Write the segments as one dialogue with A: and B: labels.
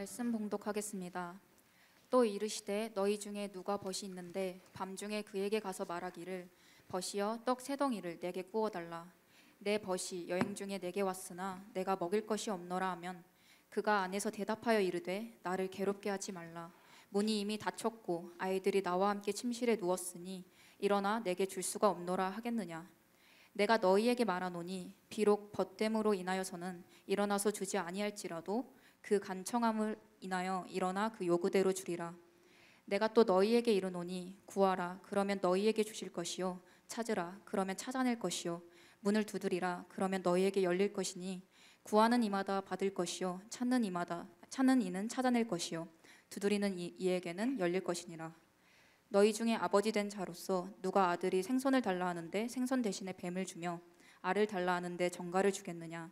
A: 말씀 봉독하겠습니다. 또 이르시되 너희 중에 누가 벗이 있는데 밤중에 그에게 가서 말하기를 벗이여 떡 세 덩이를 내게 구워 달라. 내 벗이 여행 중에 내게 왔으나 내가 먹일 것이 없노라 하면 그가 안에서 대답하여 이르되 나를 괴롭게 하지 말라. 문이 이미 닫혔고 아이들이 나와 함께 침실에 누웠으니 일어나 내게 줄 수가 없노라 하겠느냐. 내가 너희에게 말하노니 비록 벗됨으로 인하여서는 일어나서 주지 아니할지라도 그 간청함을 인하여 일어나 그 요구대로 주리라. 내가 또 너희에게 이르노니 구하라 그러면 너희에게 주실 것이요 찾으라 그러면 찾아낼 것이요 문을 두드리라 그러면 너희에게 열릴 것이니 구하는 이마다 받을 것이요 찾는 이는 찾아낼 것이요 두드리는 이에게는 열릴 것이니라. 너희 중에 아버지 된 자로서 누가 아들이 생선을 달라 하는데 생선 대신에 뱀을 주며 알을 달라 하는데 정갈을 주겠느냐.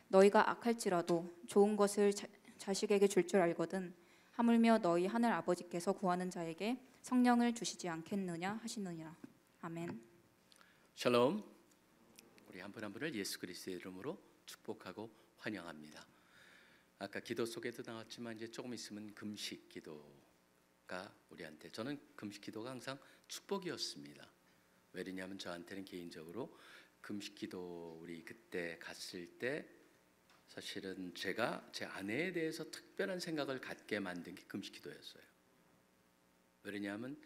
A: 너희가 악할지라도 좋은 것을 자식에게 줄 줄 알거든 하물며 너희 하늘 아버지께서 구하는 자에게 성령을 주시지 않겠느냐 하시느니라. 아멘.
B: 샬롬. 우리 한 분 한 분을 예수 그리스도의 이름으로 축복하고 환영합니다. 아까 기도 속에도 나왔지만 이제 조금 있으면 금식 기도가 우리한테, 저는 금식 기도가 항상 축복이었습니다. 왜냐하면 저한테는 개인적으로 금식 기도, 우리 그때 갔을 때 사실은 제가 제 아내에 대해서 특별한 생각을 갖게 만든 게 금식 기도였어요. 왜냐하면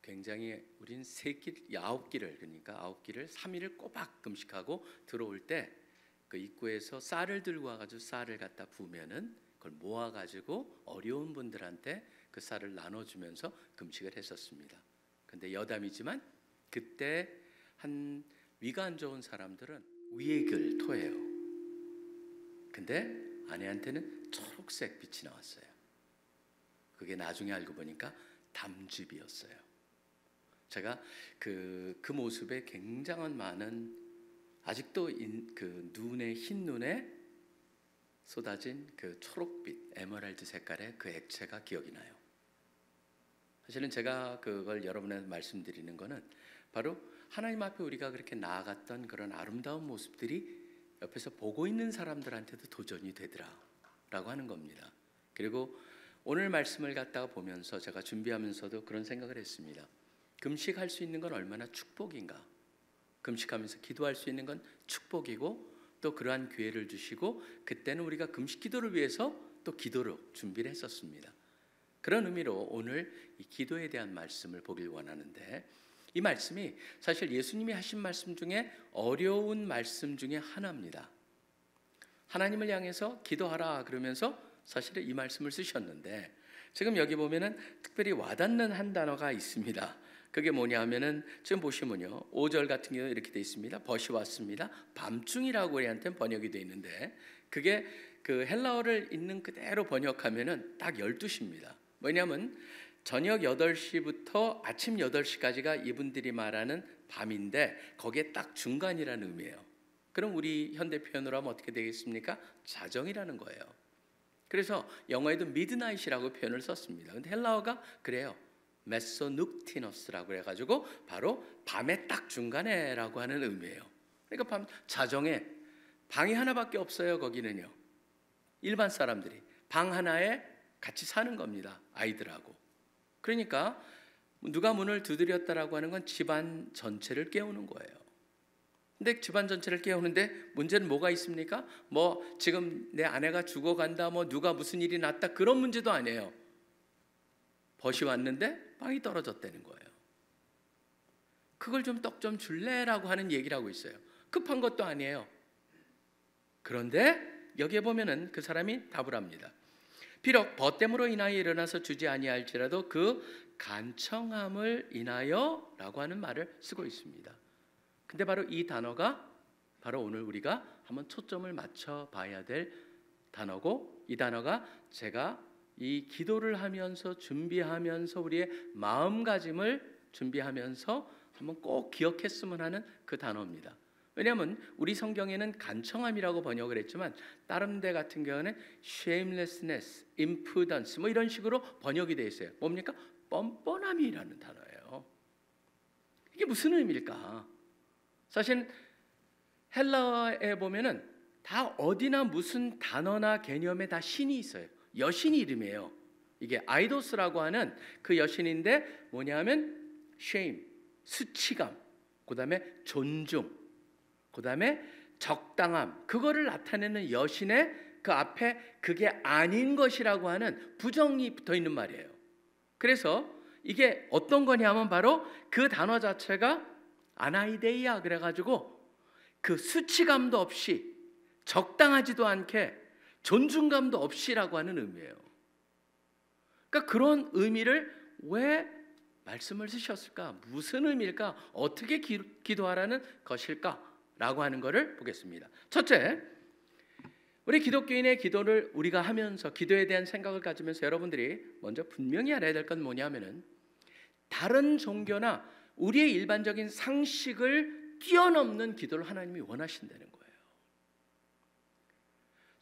B: 굉장히 우린 9끼를, 그러니까 9끼를 3일을 꼬박 금식하고 들어올 때 그 입구에서 쌀을 들고 와가지고 쌀을 갖다 부으면은 그걸 모아가지고 어려운 분들한테 그 쌀을 나눠주면서 금식을 했었습니다. 근데 여담이지만 그때 한 위가 안 좋은 사람들은 위액을 토해요. 근데 아내한테는 초록색 빛이 나왔어요. 그게 나중에 알고 보니까 담즙이었어요. 제가 그 모습에 굉장한 많은, 아직도 그 눈에, 흰 눈에 쏟아진 그 초록빛, 에메랄드 색깔의 그 액체가 기억이 나요. 사실은 제가 그걸 여러분한테 말씀드리는 거는 바로 하나님 앞에 우리가 그렇게 나아갔던 그런 아름다운 모습들이 옆에서 보고 있는 사람들한테도 도전이 되더라라고 하는 겁니다. 그리고 오늘 말씀을 갖다가 보면서 제가 준비하면서도 그런 생각을 했습니다. 금식할 수 있는 건 얼마나 축복인가. 금식하면서 기도할 수 있는 건 축복이고 또 그러한 기회를 주시고 그때는 우리가 금식 기도를 위해서 또 기도로 준비를 했었습니다. 그런 의미로 오늘 이 기도에 대한 말씀을 보길 원하는데, 이 말씀이 사실 예수님이 하신 말씀 중에 어려운 말씀 중에 하나입니다. 하나님을 향해서 기도하라 그러면서 사실은 이 말씀을 쓰셨는데, 지금 여기 보면은 특별히 와닿는 한 단어가 있습니다. 그게 뭐냐 하면은 지금 보시면요, 5절 같은 경우 이렇게 되어 있습니다. 벗이 왔습니다. 밤중이라고 우리한테는 번역이 되어 있는데, 그게 그 헬라어를 있는 그대로 번역하면은 딱 12시입니다. 왜냐하면 저녁 8시부터 아침 8시까지가 이분들이 말하는 밤인데 거기에 딱 중간이라는 의미예요. 그럼 우리 현대 표현으로 하면 어떻게 되겠습니까? 자정이라는 거예요. 그래서 영어에도 미드나잇이라고 표현을 썼습니다. 근데 헬라어가 그래요. 메소눅티너스라고 해가지고 바로 밤의 딱 중간에라고 하는 의미예요. 그러니까 밤 자정에 방이 하나밖에 없어요. 거기는요, 일반 사람들이 방 하나에 같이 사는 겁니다. 아이들하고. 그러니까 누가 문을 두드렸다라고 하는 건 집안 전체를 깨우는 거예요. 근데 집안 전체를 깨우는데 문제는 뭐가 있습니까? 뭐 지금 내 아내가 죽어간다, 뭐 누가 무슨 일이 났다, 그런 문제도 아니에요. 벗이 왔는데 빵이 떨어졌다는 거예요. 그걸 좀 떡 좀 줄래라고 하는 얘기를 하고 있어요. 급한 것도 아니에요. 그런데 여기에 보면은 그 사람이 답을 합니다. 비록 벗됨으로 인하여 일어나서 주지 아니할지라도 그 간청함을 인하여 라고 하는 말을 쓰고 있습니다. 근데 바로 이 단어가 바로 오늘 우리가 한번 초점을 맞춰 봐야 될 단어고, 이 단어가 제가 이 기도를 하면서 준비하면서 우리의 마음가짐을 준비하면서 한번 꼭 기억했으면 하는 그 단어입니다. 왜냐하면 우리 성경에는 간청함이라고 번역을 했지만 다른 데 같은 경우는 shamelessness, impudence 뭐 이런 식으로 번역이 되어 있어요. 뭡니까? 뻔뻔함이라는 단어예요. 이게 무슨 의미일까? 사실 헬라어에 보면은 다 어디나 무슨 단어나 개념에 다 신이 있어요. 여신 이름이에요. 이게 아이도스라고 하는 그 여신인데 뭐냐면 shame, 수치감, 그 다음에 존중, 그 다음에 적당함, 그거를 나타내는 여신의 그 앞에 그게 아닌 것이라고 하는 부정이 붙어 있는 말이에요. 그래서 이게 어떤 거냐면 바로 그 단어 자체가 아나이데이아 그래가지고 그 수치감도 없이 적당하지도 않게 존중감도 없이라고 하는 의미예요. 그러니까 그런 의미를 왜 말씀을 쓰셨을까? 무슨 의미일까? 어떻게 기도하라는 것일까?라고 하는 것을 보겠습니다. 첫째, 우리 기독교인의 기도를 우리가 하면서 기도에 대한 생각을 가지면서 여러분들이 먼저 분명히 알아야 될 건 뭐냐면은 다른 종교나 우리의 일반적인 상식을 뛰어넘는 기도를 하나님이 원하신다는 거예요.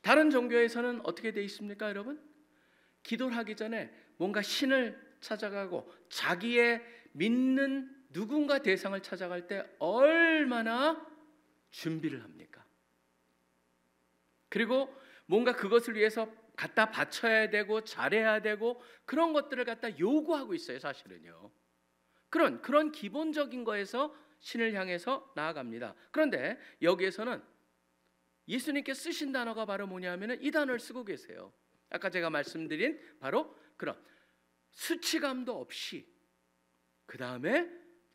B: 다른 종교에서는 어떻게 되어 있습니까, 여러분? 기도를 하기 전에 뭔가 신을 찾아가고 자기의 믿는 누군가 대상을 찾아갈 때 얼마나 준비를 합니까? 그리고 뭔가 그것을 위해서 갖다 바쳐야 되고 잘해야 되고 그런 것들을 갖다 요구하고 있어요, 사실은요. 그런 기본적인 거에서 신을 향해서 나아갑니다. 그런데 여기에서는 예수님께 쓰신 단어가 바로 뭐냐면은 이 단어를 쓰고 계세요. 아까 제가 말씀드린 바로 그런 수치감도 없이 그 다음에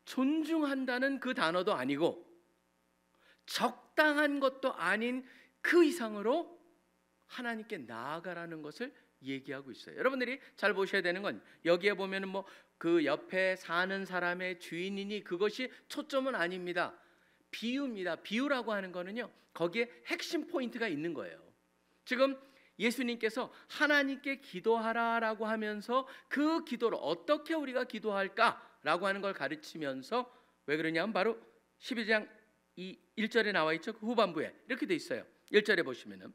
B: 존중한다는 그 단어도 아니고 적당한 것도 아닌 그 이상으로 하나님께 나아가라는 것을 얘기하고 있어요. 여러분들이 잘 보셔야 되는 건 여기에 보면은 뭐 그 옆에 사는 사람의 주인이니 그것이 초점은 아닙니다. 비유입니다. 비유라고 하는 거는요, 거기에 핵심 포인트가 있는 거예요. 지금 예수님께서 하나님께 기도하라라고 하면서 그 기도를 어떻게 우리가 기도할까라고 하는 걸 가르치면서 왜 그러냐면 바로 12장 1절에 나와 있죠. 그 후반부에 이렇게 돼 있어요. 1절에 보시면은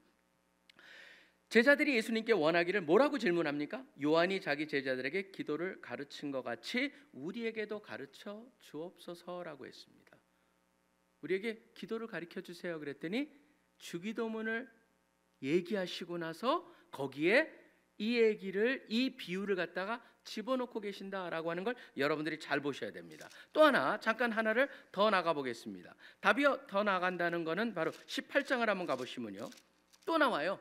B: 제자들이 예수님께 원하기를 뭐라고 질문합니까? 요한이 자기 제자들에게 기도를 가르친 것 같이 우리에게도 가르쳐 주옵소서라고 했습니다. 우리에게 기도를 가르쳐 주세요 그랬더니 주기도문을 얘기하시고 나서 거기에 이 비유를 갖다가 집어넣고 계신다라고 하는 걸 여러분들이 잘 보셔야 됩니다. 또 잠깐 하나를 더 나가 보겠습니다. 답이 더 나간다는 거는 바로 18장을 한번 가보시면요, 또 나와요.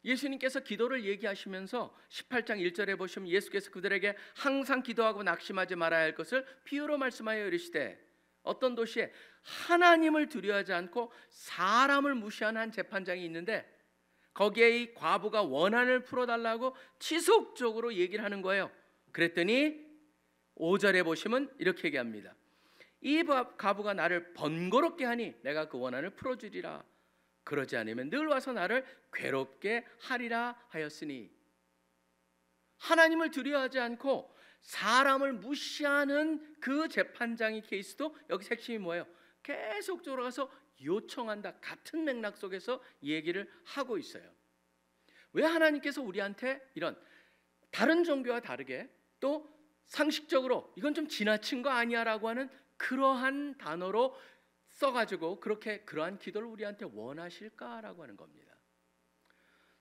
B: 예수님께서 기도를 얘기하시면서 18장 1절에 보시면 예수께서 그들에게 항상 기도하고 낙심하지 말아야 할 것을 비유로 말씀하여 이르시되 어떤 도시에 하나님을 두려워하지 않고 사람을 무시하는 한 재판장이 있는데 거기에 이 과부가 원한을 풀어달라고 지속적으로 얘기를 하는 거예요. 그랬더니 5절에 보시면 이렇게 얘기합니다. 이 과부가 나를 번거롭게 하니 내가 그 원한을 풀어주리라. 그러지 않으면 늘 와서 나를 괴롭게 하리라 하였으니, 하나님을 두려워하지 않고 사람을 무시하는 그 재판장의 케이스도 여기 핵심이 뭐예요? 계속적으로 가서 요청한다. 같은 맥락 속에서 얘기를 하고 있어요. 왜 하나님께서 우리한테 이런 다른 종교와 다르게 또 상식적으로 이건 좀 지나친 거 아니야 라고 하는 그러한 단어로 써가지고 그러한 기도를 우리한테 원하실까라고 하는 겁니다.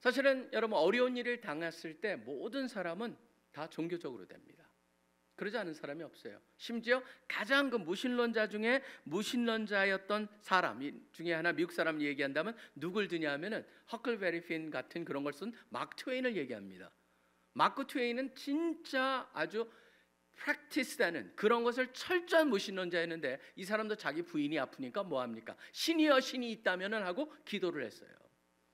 B: 사실은 여러분 어려운 일을 당했을 때 모든 사람은 다 종교적으로 됩니다. 그러지 않은 사람이 없어요. 심지어 가장 그 무신론자 중에 무신론자였던 사람 중에 하나, 미국 사람을 얘기한다면 누굴 드냐 하면은 허클베리 핀 같은 그런 걸 쓴 마크 트웨인을 얘기합니다. 마크 트웨인은 진짜 아주 프랙티스하는 그런 것을 철저한 무신론자였는데 이 사람도 자기 부인이 아프니까 뭐합니까? 신이여 신이 있다면은 하고 기도를 했어요.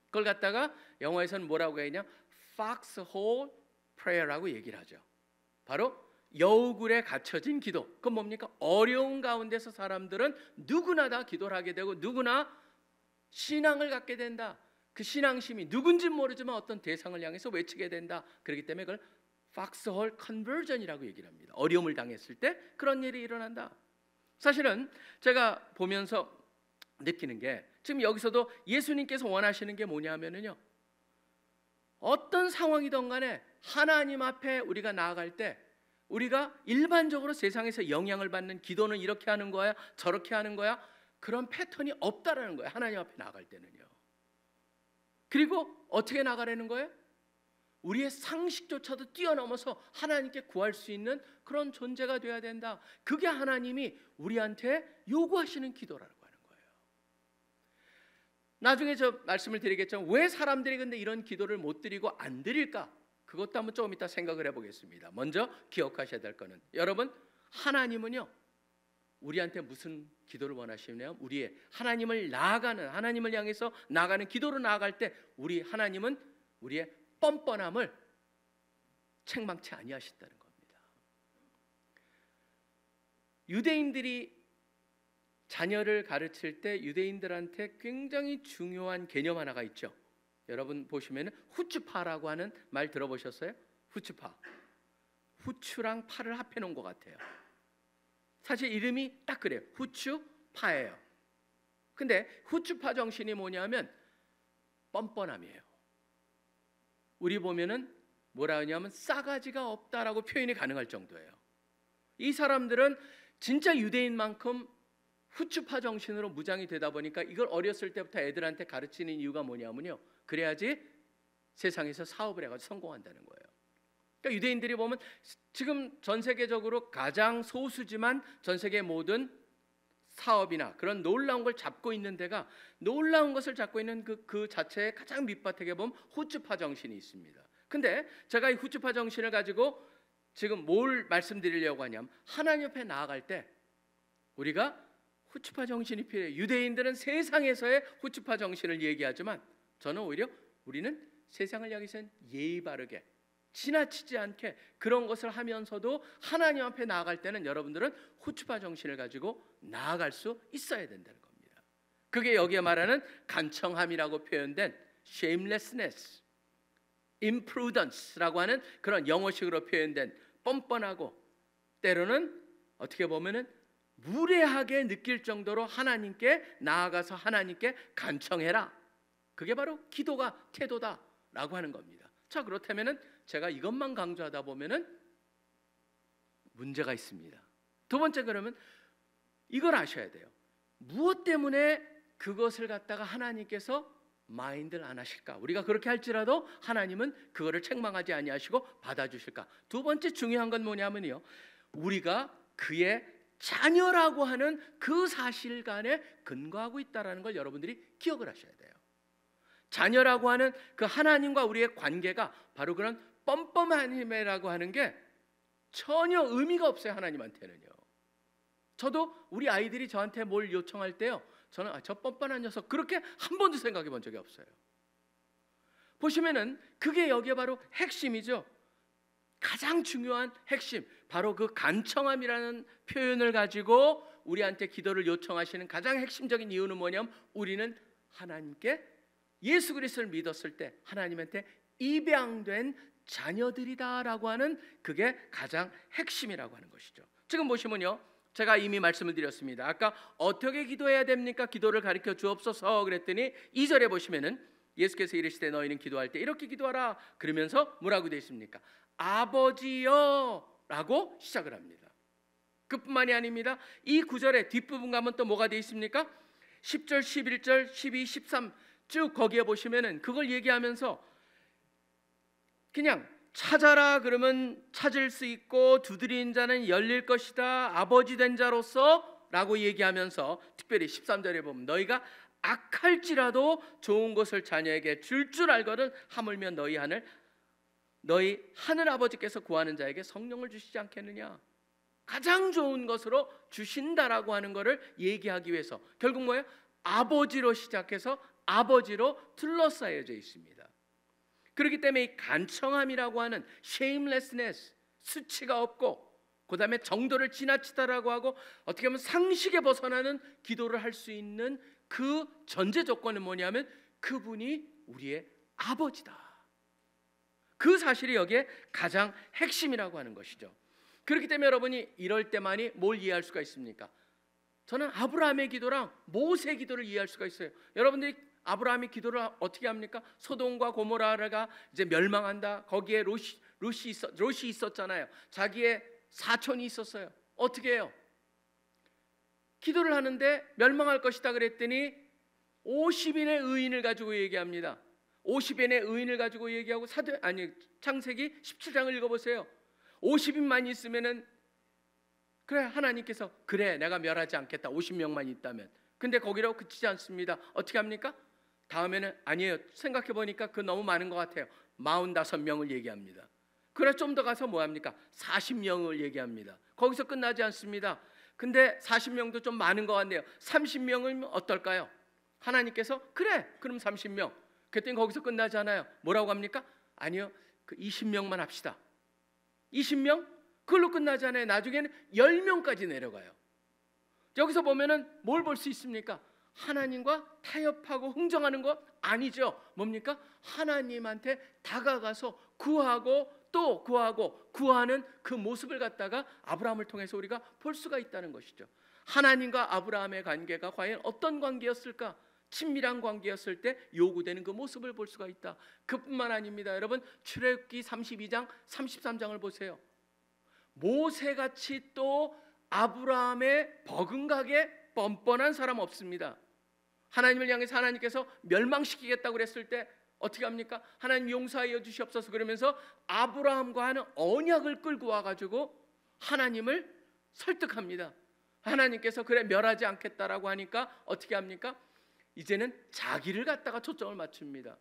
B: 그걸 갖다가 영어에서는 뭐라고 했냐? Foxhole Prayer라고 얘기를 하죠. 바로 여우굴에 갇혀진 기도. 그건 뭡니까? 어려운 가운데서 사람들은 누구나 다 기도를 하게 되고 누구나 신앙을 갖게 된다. 그 신앙심이 누군지 모르지만 어떤 대상을 향해서 외치게 된다. 그렇기 때문에 그걸 Foxhole Conversion이라고 얘기를 합니다. 어려움을 당했을 때 그런 일이 일어난다. 사실은 제가 보면서 느끼는 게 지금 여기서도 예수님께서 원하시는 게 뭐냐면요, 어떤 상황이든 간에 하나님 앞에 우리가 나아갈 때 우리가 일반적으로 세상에서 영향을 받는 기도는 이렇게 하는 거야 저렇게 하는 거야 그런 패턴이 없다라는 거예요. 하나님 앞에 나아갈 때는요. 그리고 어떻게 나가라는 거예요? 우리의 상식조차도 뛰어넘어서 하나님께 구할 수 있는 그런 존재가 되어야 된다. 그게 하나님이 우리한테 요구하시는 기도라고 하는 거예요. 나중에 저 말씀을 드리겠지만 왜 사람들이 근데 이런 기도를 못 드리고 안 드릴까? 그것도 한번 조금 이따 생각을 해보겠습니다. 먼저 기억하셔야 될 거는, 여러분, 하나님은요 우리한테 무슨 기도를 원하시냐면 우리의 하나님을 나아가는, 하나님을 향해서 나아가는 기도로 나아갈 때 하나님은 우리의 뻔뻔함을 책망치 아니하신다는 겁니다. 유대인들이 자녀를 가르칠 때 유대인들한테 굉장히 중요한 개념 하나가 있죠. 여러분 보시면 후추파라고 하는 말 들어보셨어요? 후추파. 후추랑 파를 합해 놓은 것 같아요. 사실 이름이 딱 그래요. 후추파예요. 근데 후추파 정신이 뭐냐면 뻔뻔함이에요. 우리 보면은 뭐라 하냐면 싸가지가 없다라고 표현이 가능할 정도예요. 이 사람들은 진짜 유대인만큼 후추파 정신으로 무장이 되다 보니까 이걸 어렸을 때부터 애들한테 가르치는 이유가 뭐냐면요, 그래야지 세상에서 사업을 해가지고 성공한다는 거예요. 그러니까 유대인들이 보면 지금 전 세계적으로 가장 소수지만 전 세계 모든 사업이나 그런 놀라운 걸 잡고 있는 데가, 놀라운 것을 잡고 있는 그 자체의 가장 밑바닥에 보면 후추파 정신이 있습니다. 근데 제가 이 후추파 정신을 가지고 지금 뭘 말씀드리려고 하냐면, 하나님 옆에 나아갈 때 우리가 후추파 정신이 필요해요. 유대인들은 세상에서의 후추파 정신을 얘기하지만 저는 오히려 우리는 세상을 향해서는 예의 바르게, 지나치지 않게 그런 것을 하면서도 하나님 앞에 나아갈 때는 여러분들은 후추파 정신을 가지고 나아갈 수 있어야 된다는 겁니다. 그게 여기에 말하는 간청함이라고 표현된 shamelessness, imprudence라고 하는 그런 영어식으로 표현된 뻔뻔하고 때로는 어떻게 보면은 무례하게 느낄 정도로 하나님께 나아가서 하나님께 간청해라. 그게 바로 기도가 태도다라고 하는 겁니다. 자, 그렇다면은 제가 이것만 강조하다 보면은 문제가 있습니다. 두 번째, 그러면 이걸 아셔야 돼요. 무엇 때문에 그것을 갖다가 하나님께서 마인드를 안 하실까? 우리가 그렇게 할지라도 하나님은 그거를 책망하지 아니하시고 받아주실까? 두 번째 중요한 건 뭐냐면요, 우리가 그의 자녀라고 하는 그 사실간에 근거하고 있다는 걸 여러분들이 기억을 하셔야 돼요. 자녀라고 하는 그 하나님과 우리의 관계가 바로 그런 뻔뻔함이라고 하는 게 전혀 의미가 없어요. 하나님한테는요. 저도 우리 아이들이 저한테 뭘 요청할 때요, 저는 저 뻔뻔한 녀석 그렇게 한 번도 생각해 본 적이 없어요. 보시면은 그게 여기에 바로 핵심이죠. 가장 중요한 핵심, 바로 그 간청함이라는 표현을 가지고 우리한테 기도를 요청하시는 가장 핵심적인 이유는 뭐냐면, 우리는 하나님께 예수 그리스도를 믿었을 때 하나님한테 입양된 자녀들이다라고 하는 그게 가장 핵심이라고 하는 것이죠. 지금 보시면요, 제가 이미 말씀을 드렸습니다. 아까 어떻게 기도해야 됩니까? 기도를 가르쳐 주옵소서 그랬더니 2절에 보시면은 예수께서 이르시되 너희는 기도할 때 이렇게 기도하라 그러면서 뭐라고 되어 있습니까? 아버지여 라고 시작을 합니다. 그뿐만이 아닙니다. 이 구절의 뒷부분 가면 또 뭐가 되어 있습니까? 10절, 11절, 12, 13 쭉 거기에 보시면은 그걸 얘기하면서 그냥 찾아라 그러면 찾을 수 있고 두드리는 자는 열릴 것이다, 아버지 된 자로서 라고 얘기하면서 특별히 13절에 보면 너희가 악할지라도 좋은 것을 자녀에게 줄 알거든 하물며 너희 하늘 아버지께서 구하는 자에게 성령을 주시지 않겠느냐. 가장 좋은 것으로 주신다라고 하는 것을 얘기하기 위해서 결국 뭐예요? 아버지로 시작해서 아버지로 둘러싸여져 있습니다. 그렇기 때문에 이 간청함이라고 하는 shamelessness, 수치가 없고 그 다음에 정도를 지나치다라고 하고 어떻게 보면 상식에 벗어나는 기도를 할 수 있는 그 전제 조건은 뭐냐면 그분이 우리의 아버지다. 그 사실이 여기에 가장 핵심이라고 하는 것이죠. 그렇기 때문에 여러분이 이럴 때만이 뭘 이해할 수가 있습니까? 저는 아브라함의 기도랑 모세의 기도를 이해할 수가 있어요. 여러분들이 아브라함이 기도를 어떻게 합니까? 소돔과 고모라가 이제 멸망한다. 거기에 롯이 있었잖아요. 자기의 사촌이 있었어요. 어떻게 해요? 기도를 하는데 멸망할 것이다 그랬더니 50인의 의인을 가지고 얘기합니다. 50인의 의인을 가지고 얘기하고 창세기 17장을 읽어보세요. 50인만 있으면은 그래, 하나님께서 그래 내가 멸하지 않겠다, 50명만 있다면. 근데 거기라고 그치지 않습니다. 어떻게 합니까? 다음에는 아니에요, 생각해 보니까 그 너무 많은 것 같아요. 45명을 얘기합니다. 그래 좀 더 가서 뭐 합니까? 40명을 얘기합니다. 거기서 끝나지 않습니다. 근데 40명도 좀 많은 것 같네요. 30명은 어떨까요? 하나님께서 그래 그럼 30명. 그랬더니 거기서 끝나지 않아요. 뭐라고 합니까? 아니요, 그 20명만 합시다. 20명? 그걸로 끝나지 않아요. 나중에는 10명까지 내려가요. 여기서 보면은 뭘 볼 수 있습니까? 하나님과 타협하고 흥정하는 것 아니죠. 뭡니까? 하나님한테 다가가서 구하고 또 구하고 구하는 그 모습을 갖다가 아브라함을 통해서 우리가 볼 수가 있다는 것이죠. 하나님과 아브라함의 관계가 과연 어떤 관계였을까? 친밀한 관계였을 때 요구되는 그 모습을 볼 수가 있다. 그뿐만 아닙니다. 여러분, 출애굽기 32장 33장을 보세요. 모세같이 또 아브라함의 버금가게 뻔뻔한 사람 없습니다. 하나님을 향해서 하나님께서 멸망시키겠다고 그랬을 때 어떻게 합니까? 하나님 용서하여 주시옵소서 그러면서 아브라함과 하는 언약을 끌고 와가지고 하나님을 설득합니다. 하나님께서 그래 멸하지 않겠다라고 하니까 어떻게 합니까? 이제는 자기를 갖다가 초점을 맞춥니다.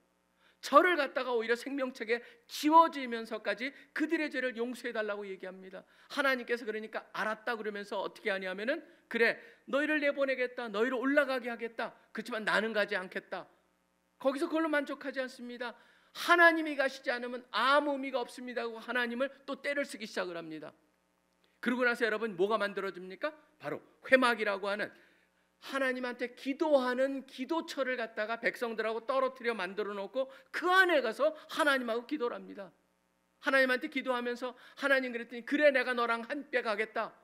B: 저를 갖다가 오히려 생명책에 지워지면서까지 그들의 죄를 용서해달라고 얘기합니다. 하나님께서 그러니까 알았다 그러면서 어떻게 하냐면은 그래 너희를 내보내겠다, 너희를 올라가게 하겠다. 그렇지만 나는 가지 않겠다. 거기서 그걸로 만족하지 않습니다. 하나님이 가시지 않으면 아무 의미가 없습니다 하고 하나님을 또 때를 쓰기 시작을 합니다. 그러고 나서 여러분 뭐가 만들어집니까? 바로 회막이라고 하는 하나님한테 기도하는 기도처를 갖다가 백성들하고 떨어뜨려 만들어 놓고 그 안에 가서 하나님하고 기도를 합니다. 하나님한테 기도하면서 하나님 그랬더니 그래 내가 너랑 함께 가겠다.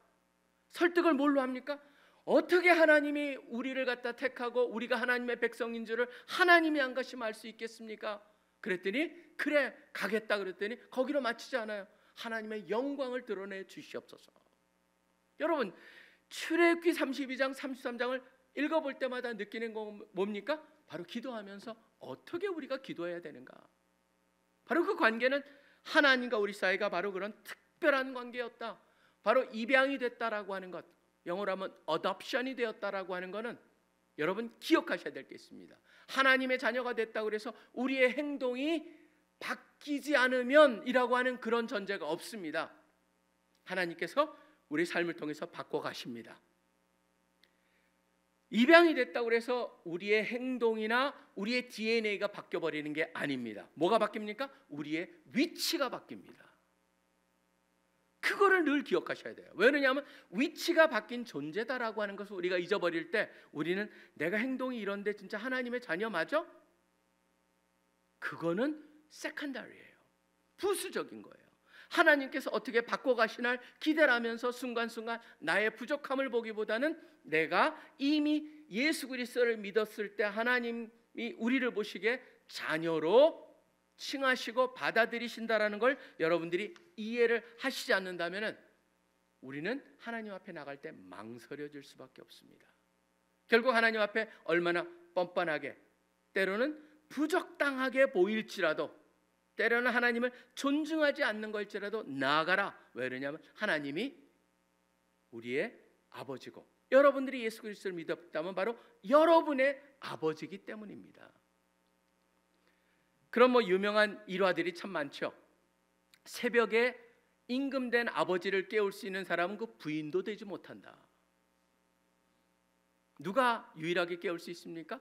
B: 설득을 뭘로 합니까? 어떻게 하나님이 우리를 갖다 택하고 우리가 하나님의 백성인 줄을 하나님이 한 것이 알 수 있겠습니까? 그랬더니 그래 가겠다 그랬더니 거기로 마치지 않아요. 하나님의 영광을 드러내 주시옵소서. 여러분, 출애굽기 32장 33장을 읽어볼 때마다 느끼는 건 뭡니까? 바로 기도하면서 어떻게 우리가 기도해야 되는가. 바로 그 관계는 하나님과 우리 사이가 바로 그런 특별한 관계였다. 바로 입양이 됐다라고 하는 것, 영어로 하면 adoption이 되었다라고 하는 것은 여러분 기억하셔야 될 게 있습니다. 하나님의 자녀가 됐다고 해서 우리의 행동이 바뀌지 않으면 이라고 하는 그런 전제가 없습니다. 하나님께서 우리 삶을 통해서 바꿔가십니다. 입양이 됐다고 해서 우리의 행동이나 우리의 DNA가 바뀌어버리는 게 아닙니다. 뭐가 바뀝니까? 우리의 위치가 바뀝니다. 그거를 늘 기억하셔야 돼요. 왜냐하면 위치가 바뀐 존재다라고 하는 것을 우리가 잊어버릴 때 우리는 내가 행동이 이런데 진짜 하나님의 자녀 맞아? 그거는 세컨더리예요. 부수적인 거예요. 하나님께서 어떻게 바꿔가시날 기대를 하면서 순간순간 나의 부족함을 보기보다는 내가 이미 예수 그리스도를 믿었을 때 하나님이 우리를 보시기에 자녀로 칭하시고 받아들이신다라는 걸 여러분들이 이해를 하시지 않는다면 우리는 하나님 앞에 나갈 때 망설여질 수밖에 없습니다. 결국 하나님 앞에 얼마나 뻔뻔하게 때로는 부적당하게 보일지라도 때로는 하나님을 존중하지 않는 걸지라도 나아가라. 왜 그러냐면 하나님이 우리의 아버지고 여러분들이 예수 그리스도를 믿었다면 바로 여러분의 아버지이기 때문입니다. 그런 유명한 일화들이 참 많죠. 새벽에 임금된 아버지를 깨울 수 있는 사람은 그 부인도 되지 못한다. 누가 유일하게 깨울 수 있습니까?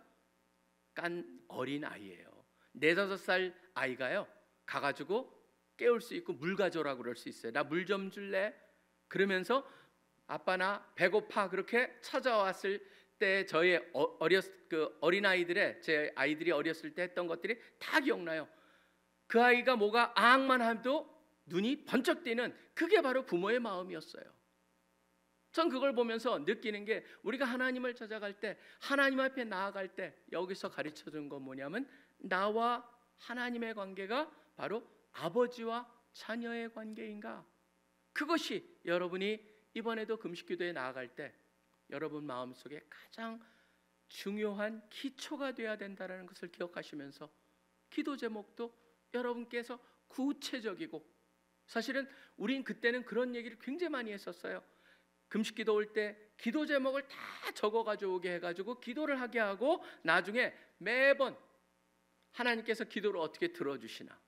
B: 깐 어린 아이예요. 4-5살 아이가요 가가지고 깨울 수 있고 물 가져오라고 그럴 수 있어요. 나 물 좀 줄래? 그러면서 아빠 나 배고파 그렇게 찾아왔을 때 저의 어린아이들의 제 아이들이 어렸을 때 했던 것들이 다 기억나요. 그 아이가 뭐가 앙만 해도 눈이 번쩍 뜨는 그게 바로 부모의 마음이었어요. 전 그걸 보면서 느끼는 게 우리가 하나님을 찾아갈 때 하나님 앞에 나아갈 때 여기서 가르쳐준 건 뭐냐면 나와 하나님의 관계가 바로 아버지와 자녀의 관계인가. 그것이 여러분이 이번에도 금식기도에 나아갈 때 여러분 마음속에 가장 중요한 기초가 되어야 된다는 것을 기억하시면서 기도 제목도 여러분께서 구체적이고, 사실은 우린 그때는 그런 얘기를 굉장히 많이 했었어요. 금식 기도 올 때 기도 제목을 다 적어 가져오게 해가지고 기도를 하게 하고, 나중에 매번 하나님께서 기도를 어떻게 들어주시나,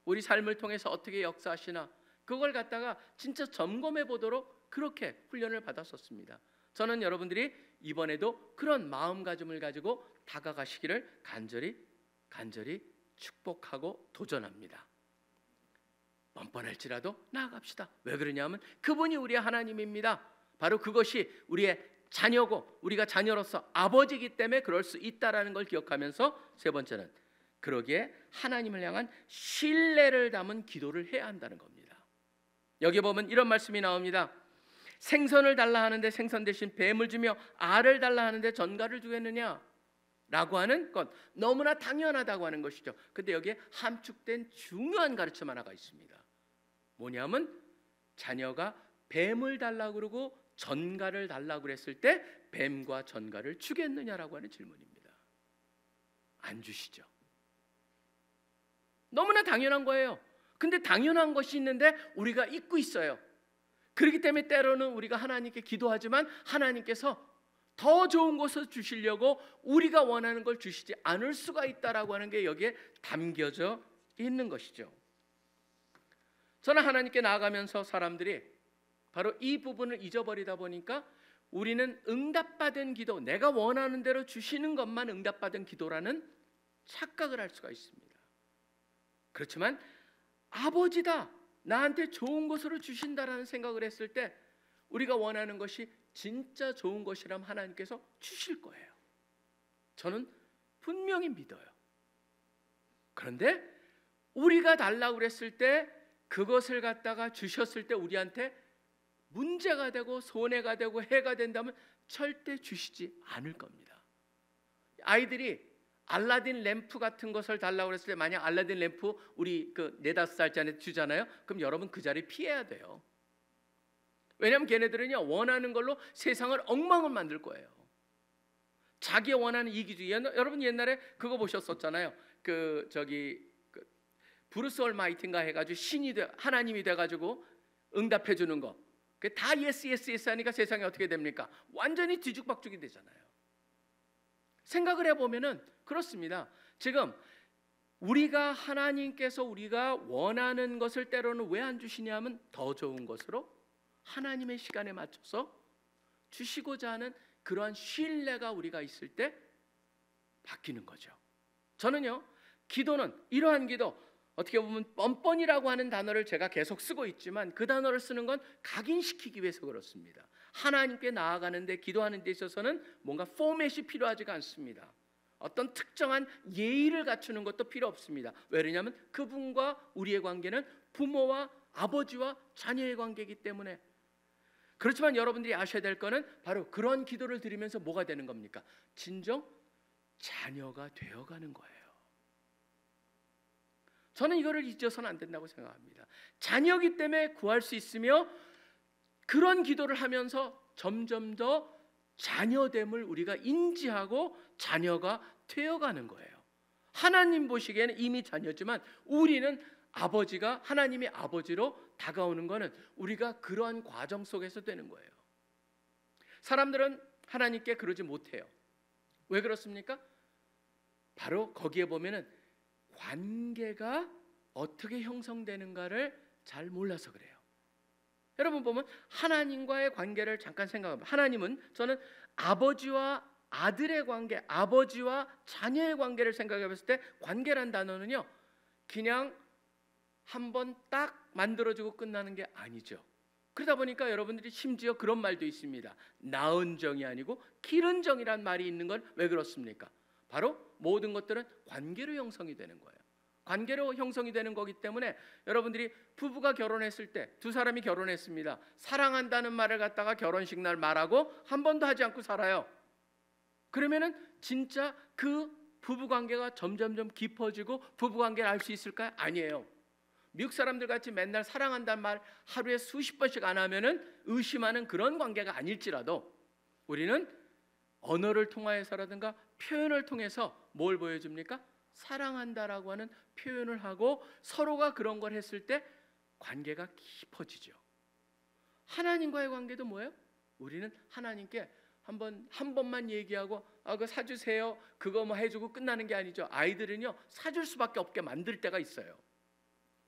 B: 우리 삶을 통해서 어떻게 역사하시나, 그걸 갖다가 진짜 점검해 보도록 그렇게 훈련을 받았었습니다. 저는 여러분들이 이번에도 그런 마음가짐을 가지고 다가가시기를 간절히 축복하고 도전합니다. 뻔뻔할지라도 나아갑시다. 왜 그러냐면 그분이 우리의 하나님입니다. 바로 그것이 우리의 자녀고, 우리가 자녀로서 아버지이기 때문에 그럴 수 있다라는 걸 기억하면서, 세 번째는 그러기에 하나님을 향한 신뢰를 담은 기도를 해야 한다는 겁니다. 여기 보면 이런 말씀이 나옵니다. 생선을 달라 하는데 생선 대신 뱀을 주며 알을 달라 하는데 전갈을 주겠느냐 라고 하는 건 너무나 당연하다고 하는 것이죠. 근데 여기에 함축된 중요한 가르침 하나가 있습니다. 뭐냐면 자녀가 뱀을 달라고 그러고 전갈을 달라고 그랬을 때 뱀과 전갈을 주겠느냐라고 하는 질문입니다. 안 주시죠. 너무나 당연한 거예요. 근데 당연한 것이 있는데 우리가 잊고 있어요. 그렇기 때문에 때로는 우리가 하나님께 기도하지만 하나님께서 더 좋은 것을 주시려고 우리가 원하는 걸 주시지 않을 수가 있다라고 하는 게 여기에 담겨져 있는 것이죠. 저는 하나님께 나아가면서 사람들이 바로 이 부분을 잊어버리다 보니까 우리는 응답받은 기도, 내가 원하는 대로 주시는 것만 응답받은 기도라는 착각을 할 수가 있습니다. 그렇지만 아버지다, 나한테 좋은 것으로 주신다라는 생각을 했을 때 우리가 원하는 것이 진짜 좋은 것이라면 하나님께서 주실 거예요. 저는 분명히 믿어요. 그런데 우리가 달라고 그랬을 때 그것을 갖다가 주셨을 때 우리한테 문제가 되고 손해가 되고 해가 된다면 절대 주시지 않을 겁니다. 아이들이 알라딘 램프 같은 것을 달라고 그랬을 때 만약 알라딘 램프 우리 그 4-5살짜리 주잖아요. 그럼 여러분 그 자리 피해야 돼요. 왜냐하면 걔네들은요 원하는 걸로 세상을 엉망을 만들 거예요. 자기 원하는 이기주의. 여러분 옛날에 그거 보셨었잖아요. 브루스 얼마이트인가 해가지고 신이 하나님이 돼가지고 응답해 주는 거. 다 예스 하니까 세상이 어떻게 됩니까? 완전히 뒤죽박죽이 되잖아요. 생각을 해보면은 그렇습니다. 지금 우리가 하나님께서 우리가 원하는 것을 때로는 왜 안 주시냐면 더 좋은 것으로 하나님의 시간에 맞춰서 주시고자 하는 그러한 신뢰가 우리가 있을 때 바뀌는 거죠. 저는요 기도는 이러한 기도, 어떻게 보면 뻔뻔이라고 하는 단어를 제가 계속 쓰고 있지만 그 단어를 쓰는 건 각인시키기 위해서 그렇습니다. 하나님께 나아가는데 기도하는 데 있어서는 뭔가 포맷이 필요하지가 않습니다. 어떤 특정한 예의를 갖추는 것도 필요 없습니다. 왜냐하면 그분과 우리의 관계는 부모와 아버지와 자녀의 관계이기 때문에. 그렇지만 여러분들이 아셔야 될 거는 바로 그런 기도를 드리면서 뭐가 되는 겁니까? 진정 자녀가 되어가는 거예요. 저는 이거를 잊어서는 안 된다고 생각합니다. 자녀이기 때문에 구할 수 있으며 그런 기도를 하면서 점점 더 자녀됨을 우리가 인지하고 자녀가 되어가는 거예요. 하나님 보시기에는 이미 자녀지만 우리는 아버지가 하나님의 아버지로 다가오는 것은 우리가 그러한 과정 속에서 되는 거예요. 사람들은 하나님께 그러지 못해요. 왜 그렇습니까? 바로 거기에 보면은 관계가 어떻게 형성되는가를 잘 몰라서 그래요. 여러분 보면 하나님과의 관계를 잠깐 생각해보면 하나님은, 저는 아버지와 아들의 관계, 아버지와 자녀의 관계를 생각해 봤을 때 관계란 단어는요 그냥 한번 딱 만들어지고 끝나는 게 아니죠. 그러다 보니까 여러분들이 심지어 그런 말도 있습니다. 낳은 정이 아니고 기른 정이란 말이 있는 건 왜 그렇습니까? 바로 모든 것들은 관계로 형성이 되는 거예요. 관계로 형성이 되는 거기 때문에 여러분들이 부부가 결혼했을 때, 두 사람이 결혼했습니다. 사랑한다는 말을 갖다가 결혼식 날 말하고 한 번도 하지 않고 살아요. 그러면은 진짜 그 부부 관계가 점점점 깊어지고 부부 관계를 알 수 있을까요? 아니에요. 미국 사람들 같이 맨날 사랑한다는 말 하루에 수십 번씩 안 하면은 의심하는 그런 관계가 아닐지라도 우리는 언어를 통하여서라든가 표현을 통해서 뭘 보여줍니까? 사랑한다라고 하는 표현을 하고 서로가 그런 걸 했을 때 관계가 깊어지죠. 하나님과의 관계도 뭐예요? 우리는 하나님께 한 번만 얘기하고 그거 사주세요, 그거 뭐 해주고 끝나는 게 아니죠. 아이들은요, 사줄 수밖에 없게 만들 때가 있어요.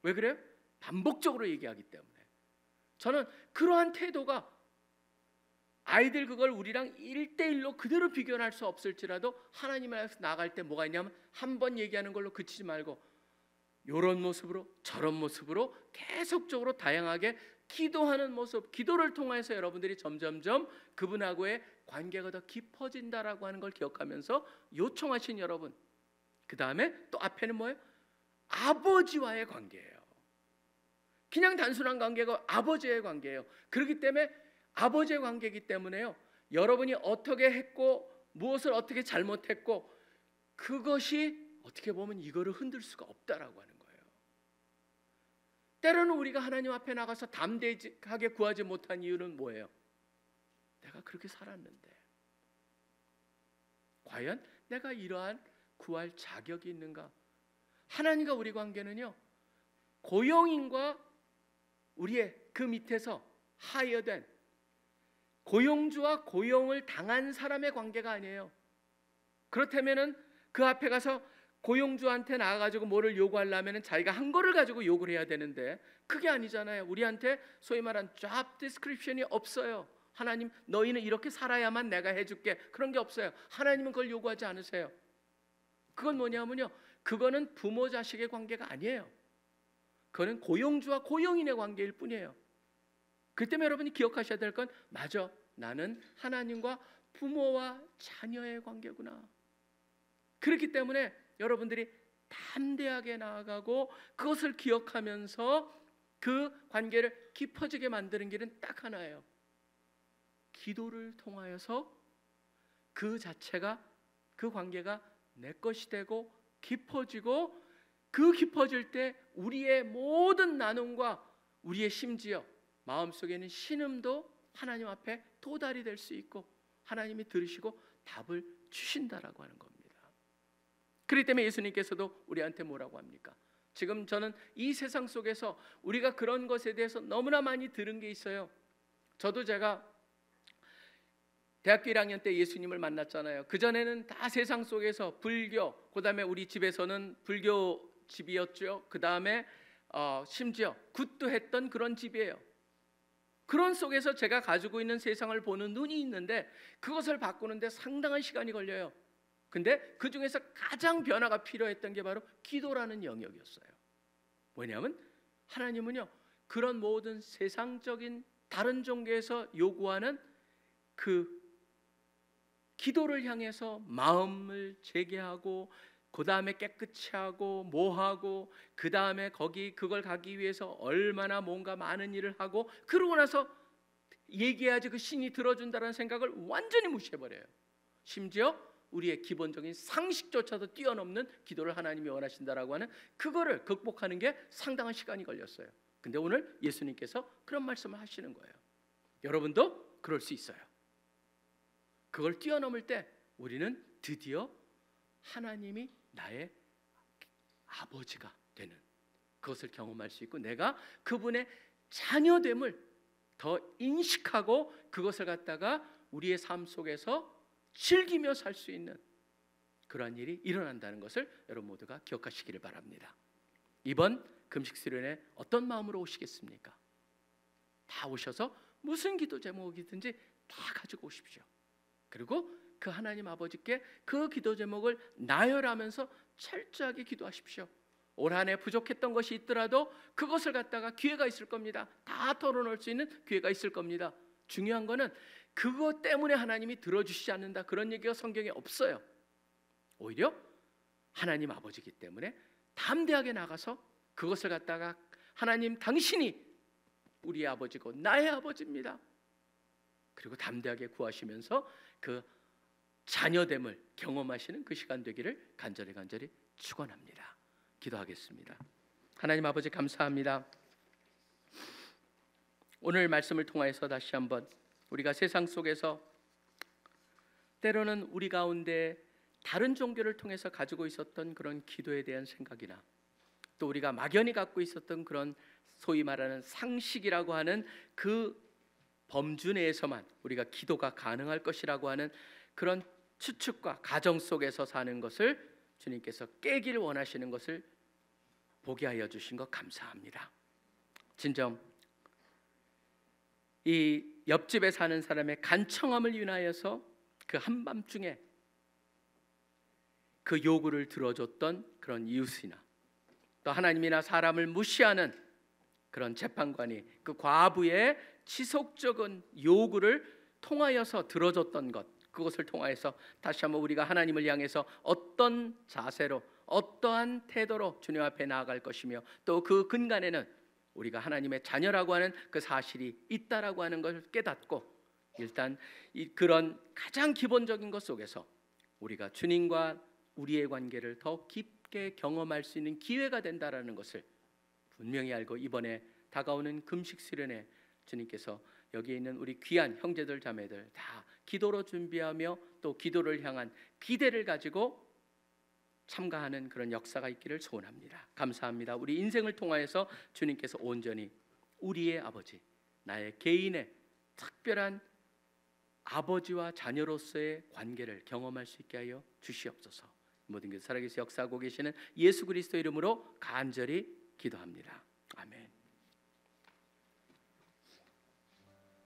B: 왜 그래요? 반복적으로 얘기하기 때문에. 저는 그러한 태도가 아이들 그걸 우리랑 1대1로 그대로 비교할 수 없을지라도 하나님 앞에서 나갈 때 뭐가 있냐면 한 번 얘기하는 걸로 그치지 말고 이런 모습으로 저런 모습으로 계속적으로 다양하게 기도하는 모습, 기도를 통해서 여러분들이 점점점 그분하고의 관계가 더 깊어진다라고 하는 걸 기억하면서 요청하신 여러분, 그 다음에 또 앞에는 뭐예요? 아버지와의 관계예요. 그냥 단순한 관계가 아버지의 관계예요. 그렇기 때문에 아버지의 관계이기 때문에요, 여러분이 어떻게 했고 무엇을 어떻게 잘못했고 그것이 어떻게 보면 이거를 흔들 수가 없다라고 하는 거예요. 때로는 우리가 하나님 앞에 나가서 담대하게 구하지 못한 이유는 뭐예요? 내가 그렇게 살았는데 과연 내가 이러한 구할 자격이 있는가? 하나님과 우리 관계는요, 고용인과 우리의 그 밑에서 하이어된 고용주와 고용을 당한 사람의 관계가 아니에요. 그렇다면은 그 앞에 가서 고용주한테 나가가지고 뭐를 요구하려면은 자기가 한 거를 가지고 요구를 해야 되는데 그게 아니잖아요. 우리한테 소위 말한 job description이 없어요. 하나님, 너희는 이렇게 살아야만 내가 해줄게, 그런 게 없어요. 하나님은 그걸 요구하지 않으세요. 그건 뭐냐면요, 그거는 부모 자식의 관계가 아니에요. 그거는 고용주와 고용인의 관계일 뿐이에요. 그 때문에 여러분이 기억하셔야 될 건, 맞아, 나는 하나님과 부모와 자녀의 관계구나. 그렇기 때문에 여러분들이 담대하게 나아가고 그것을 기억하면서 그 관계를 깊어지게 만드는 길은 딱 하나예요. 기도를 통하여서 그 자체가, 그 관계가 내 것이 되고 깊어지고, 그 깊어질 때 우리의 모든 나눔과 우리의 심지어 마음속에 있는 신음도 하나님 앞에 도달이 될 수 있고 하나님이 들으시고 답을 주신다라고 하는 겁니다. 그렇기 때문에 예수님께서도 우리한테 뭐라고 합니까? 지금 저는 이 세상 속에서 우리가 그런 것에 대해서 너무나 많이 들은 게 있어요. 저도 제가 대학교 1학년 때 예수님을 만났잖아요. 그전에는 다 세상 속에서 불교, 그 다음에 우리 집에서는 불교 집이었죠. 그 다음에 심지어 굿도 했던 그런 집이에요. 그런 속에서 제가 가지고 있는 세상을 보는 눈이 있는데 그것을 바꾸는데 상당한 시간이 걸려요. 근데 그 중에서 가장 변화가 필요했던 게 바로 기도라는 영역이었어요. 뭐냐면 하나님은요, 그런 모든 세상적인 다른 종교에서 요구하는 그 기도를 향해서 마음을 재개하고 그 다음에 깨끗이 하고 뭐하고 그 다음에 그걸 가기 위해서 얼마나 뭔가 많은 일을 하고 그러고 나서 얘기해야지 그 신이 들어준다는 생각을 완전히 무시해버려요. 심지어 우리의 기본적인 상식조차도 뛰어넘는 기도를 하나님이 원하신다라고 하는 그거를 극복하는 게 상당한 시간이 걸렸어요. 근데 오늘 예수님께서 그런 말씀을 하시는 거예요. 여러분도 그럴 수 있어요. 그걸 뛰어넘을 때 우리는 드디어 하나님이 나의 아버지가 되는 그것을 경험할 수 있고, 내가 그분의 자녀됨을 더 인식하고 그것을 갖다가 우리의 삶 속에서 즐기며 살 수 있는 그러한 일이 일어난다는 것을 여러분 모두가 기억하시기를 바랍니다. 이번 금식 수련회 어떤 마음으로 오시겠습니까? 다 오셔서 무슨 기도 제목이든지 다 가지고 오십시오. 그리고 그 하나님 아버지께 그 기도 제목을 나열하면서 철저하게 기도하십시오. 올 한 해 부족했던 것이 있더라도 그것을 갖다가 기회가 있을 겁니다. 다 털어놓을 수 있는 기회가 있을 겁니다. 중요한 거는 그것 때문에 하나님이 들어주시지 않는다, 그런 얘기가 성경에 없어요. 오히려 하나님 아버지이기 때문에 담대하게 나가서 그것을 갖다가 하나님, 당신이 우리의 아버지고 나의 아버지입니다. 그리고 담대하게 구하시면서 그 자녀됨을 경험하시는 그 시간 되기를 간절히 축원합니다. 기도하겠습니다. 하나님 아버지, 감사합니다. 오늘 말씀을 통하여서 다시 한번 우리가 세상 속에서 때로는 우리 가운데 다른 종교를 통해서 가지고 있었던 그런 기도에 대한 생각이나 또 우리가 막연히 갖고 있었던 그런 소위 말하는 상식이라고 하는 그 범주 내에서만 우리가 기도가 가능할 것이라고 하는 그런 추측과 가정 속에서 사는 것을 주님께서 깨기를 원하시는 것을 보게 하여 주신 것 감사합니다. 진정 이 옆집에 사는 사람의 간청함을 인하여서 그 한밤중에 그 요구를 들어줬던 그런 이웃이나 또 하나님이나 사람을 무시하는 그런 재판관이 그 과부의 지속적인 요구를 통하여서 들어줬던 것, 그것을 통하여서 다시 한번 우리가 하나님을 향해서 어떤 자세로 어떠한 태도로 주님 앞에 나아갈 것이며 또 그 근간에는 우리가 하나님의 자녀라고 하는 그 사실이 있다라고 하는 것을 깨닫고 일단 그런 가장 기본적인 것 속에서 우리가 주님과 우리의 관계를 더 깊게 경험할 수 있는 기회가 된다라는 것을 분명히 알고 이번에 다가오는 금식 수련회 주님께서 여기에 있는 우리 귀한 형제들 자매들 다 기도로 준비하며 또 기도를 향한 기대를 가지고 참가하는 그런 역사가 있기를 소원합니다. 감사합니다. 우리 인생을 통하여서 주님께서 온전히 우리의 아버지, 나의 개인의 특별한 아버지와 자녀로서의 관계를 경험할 수 있게 하여 주시옵소서. 모든 게 살아계시 역사하고 계시는 예수 그리스도 이름으로 간절히 기도합니다. 아멘.